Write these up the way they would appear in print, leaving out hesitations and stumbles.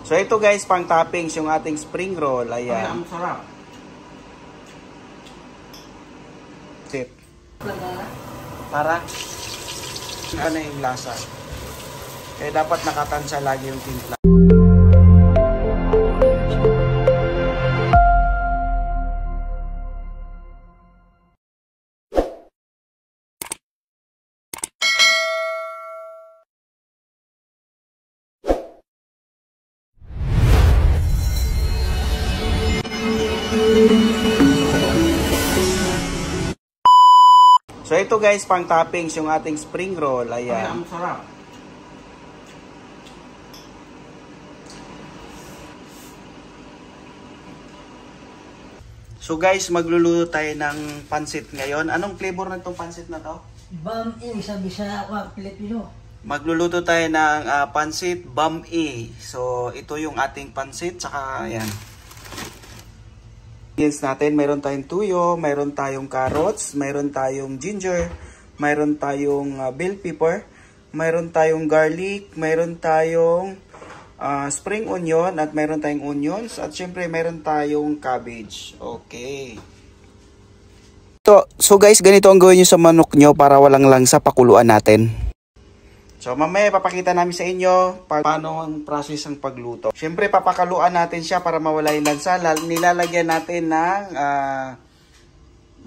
So ito guys, pang toppings yung ating spring roll. Ayan. Ay, ang sarap. Sit. Para ano yung lasa. Kaya dapat nakatansya lagi yung timpla. So ito guys, pang toppings yung ating spring roll. Ayan. Ay, ang sarap. So guys, magluluto tayo ng pansit ngayon. Anong flavor na itong pansit na to? Bam-E, sabi sa Pilipino. Magluluto tayo ng pansit Bam-E. So ito yung ating pansit, saka ayan. Ingredients natin, mayroon tayong tuyo, mayroon tayong carrots, mayroon tayong ginger, mayroon tayong bell pepper, mayroon tayong garlic, mayroon tayong spring onion, at mayroon tayong onions, at syempre mayroon tayong cabbage. Okay. So guys, ganito ang gawin nyo sa manok nyo para walang langsa, pakuluan natin. So mamaya papakita namin sa inyo paano ang process ng pagluto. Siyempre papakaluan natin siya para mawala yung lansa. Nilalagyan natin ng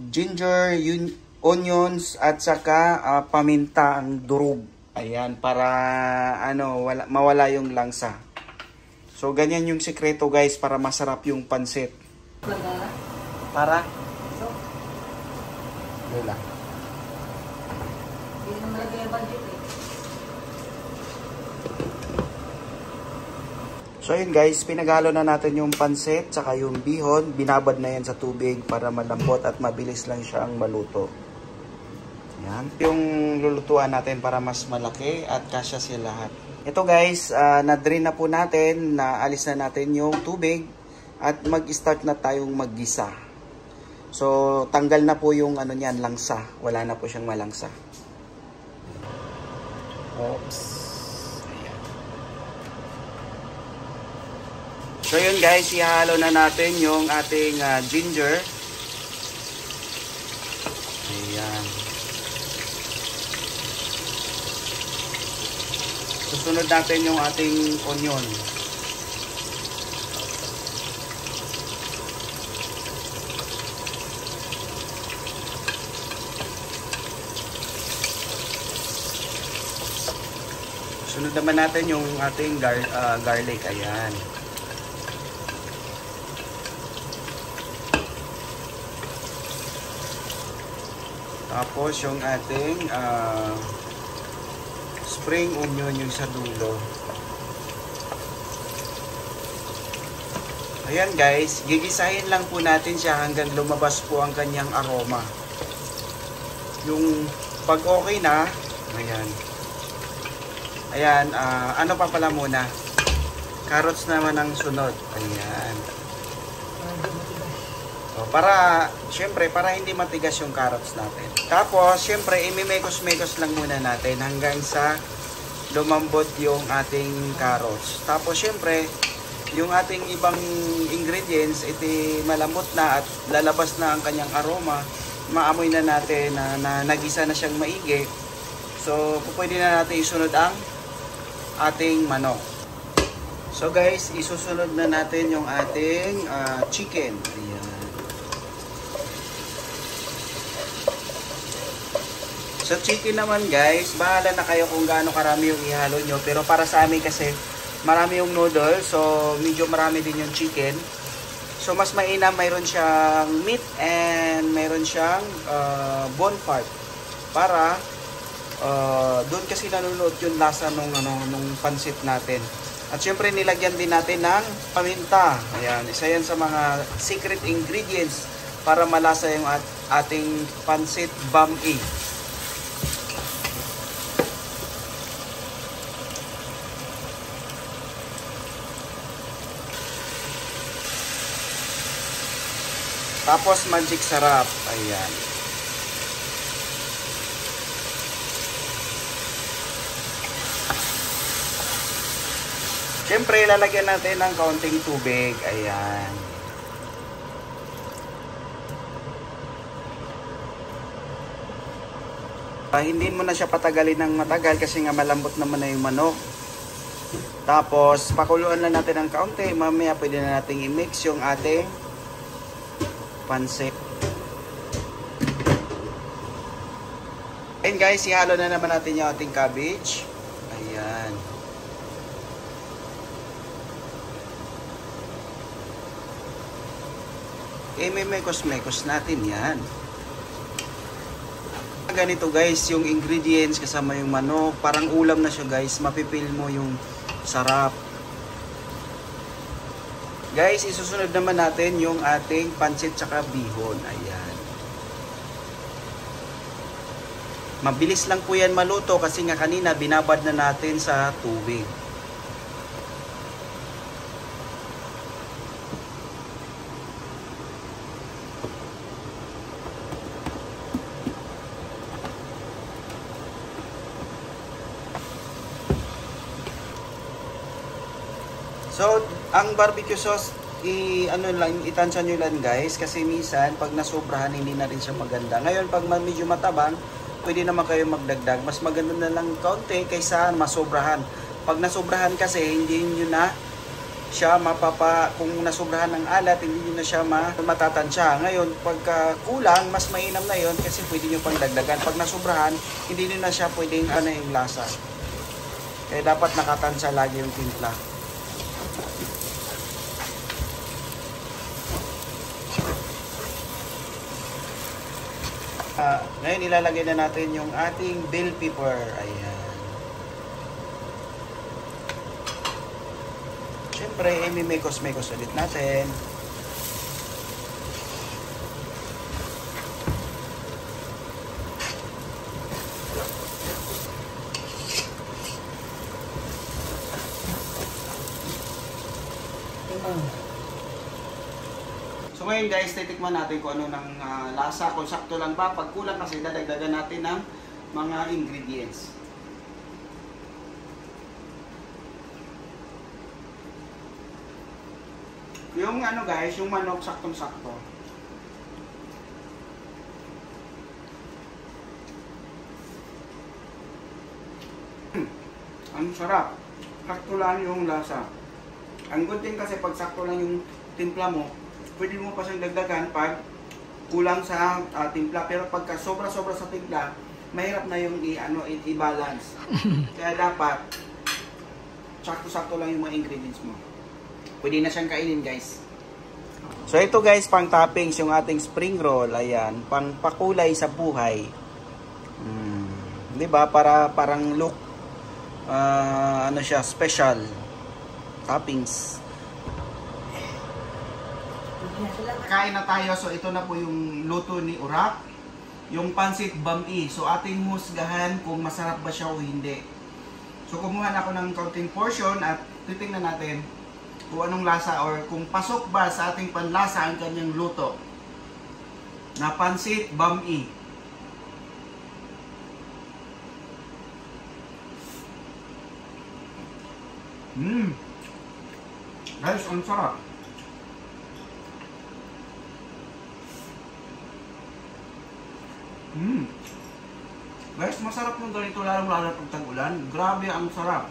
ginger, onions, at saka paminta ang durog. Ayan, para mawala yung langsa. So ganyan yung sikreto guys para masarap yung pansit. Para? Wala. Hindi naman lagay ang budget eh. So yun guys, pinaghalo na natin yung pansit saka yung bihon. Binabad na yan sa tubig para malambot at mabilis lang siyang maluto. Yan. Yung lulutuan natin para mas malaki at kasya siya lahat. Ito guys, na-drain na po natin, naalis na natin yung tubig at mag-start na tayong maggisa. So tanggal na po yung niyan, langsa. Wala na po siyang malangsa. Oops. So yun guys, ihalo na natin yung ating ginger. Ayan. Susunod natin yung ating onion. Sunod naman natin yung ating garlic. Ayan. Tapos yung ating spring onion yung sa dulo. Ayan guys, gigisahin lang po natin siya hanggang lumabas po ang kanyang aroma. Yung pag okay na, ayan. Ayan, ano pa pala muna? Carrots naman ang sunod. Ayan. Syempre, para hindi matigas yung carrots natin. Tapos, syempre, imimekos-mekos lang muna natin hanggang sa lumambot yung ating carrots. Tapos, syempre, yung ating ibang ingredients, iti malambot na at lalabas na ang kanyang aroma. Maamoy na natin na nagisa na siyang maigi. So, pwede na natin isunod ang ating manok. So, guys, isusunod na natin yung ating chicken. Ayan. So chicken naman guys, bahala na kayo kung gaano karami yung ihalo nyo. Pero para sa amin kasi marami yung noodles, so medyo marami din yung chicken. So mas mainam, mayroon siyang meat and mayroon siyang bone part. Para doon kasi nanonood yung lasa nung pansit natin. At syempre nilagyan din natin ng paminta. Ayan, isa yan sa mga secret ingredients para malasa yung ating pansit Bam-E. Tapos magic sarap. Ayan. Siyempre, lalagyan natin ng kaunting tubig. Ayan. Hindi mo na siya patagalin ng matagal kasi nga malambot naman na yung manok. Tapos, pakuluan na natin ng kaunti. Mamaya pwede na natin i-mix yung ating pansit. Ayan guys, ihalo na naman natin yung ating cabbage. Ayan. Mekos-mekos natin yan. Ganito guys, yung ingredients kasama yung manok, parang ulam na siya guys, mapipil mo yung sarap. Guys, isusunod naman natin yung ating pansit tsaka bihon. Ayan. Mabilis lang po yan maluto kasi nga kanina binabad na natin sa tubig. So, ang barbecue sauce, itansya nyo lang guys, kasi minsan pag nasobrahan hindi na rin siya maganda. Ngayon, pag medyo matabang, pwede naman kayo magdagdag. Mas maganda na lang kaunti kaysa masobrahan. Pag nasobrahan kasi, hindi nyo na siya kung nasobrahan ng alat, hindi nyo na siya matatansya. Ngayon, pagka kulang, mas mainam na yon kasi pwede nyo pang dagdagan. Pag nasobrahan, hindi nyo na siya pwedeng yung lasa. Kaya dapat nakatansya lagi yung timpla. Ngayon ilalagay na natin yung ating bell pepper. Ayan. Siyempre, mekos-mekos ulit natin. So ngayon guys, titikman natin kung ano ng lasa, kung sakto lang ba. Pag kulang kasi, dadagdagan natin ng mga ingredients. Yung guys, yung manok saktong-sakto. Ang sarap. Sakto lang yung lasa. Ang good thing kasi pag sakto lang yung timpla mo, pwede mo pa siyang dagdagan pag kulang sa timpla. Pero pagka sobra-sobra sa timpla, mahirap na yung i-balance. Kaya dapat sakto-sakto lang yung mga ingredients mo. Pwede na siyang kainin guys. So ito guys, pang toppings yung ating spring roll. Ayan, pang pakulay sa buhay. Diba? Parang look, siya, special toppings. Kain na tayo. So ito na po yung luto ni Urak, yung pansit bami. So ating husgahan kung masarap ba siya o hindi. So kumuha na ako ng counting portion at titingnan natin kung anong lasa or kung pasok ba sa ating panlasa ang kanyang luto na pansit bami. Guys, ang sarap. Guys, masarap yung ganito lalo-lalo pag tag-ulan. Grabe, ang sarap.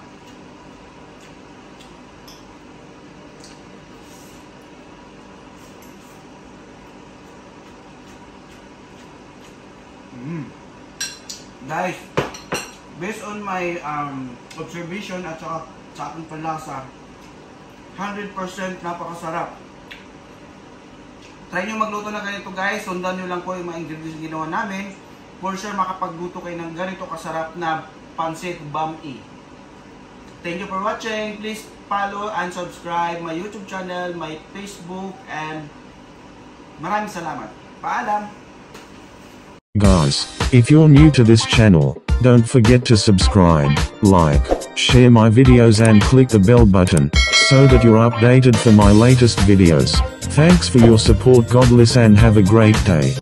Guys, based on my observation at saka sa aking panlasa, 100% napakasarap. Try nyo magluto na ganito guys. Sundan nyo lang po yung mga ingredients ginawa namin. For sure makapagluto kayo ng ganito kasarap na pansit bami. Thank you for watching. Please follow and subscribe my YouTube channel, my Facebook, and maraming salamat. Paalam! Guys, if you're new to this channel, don't forget to subscribe, like, share my videos and click the bell button, so that you're updated for my latest videos. Thanks for your support. God bless and have a great day.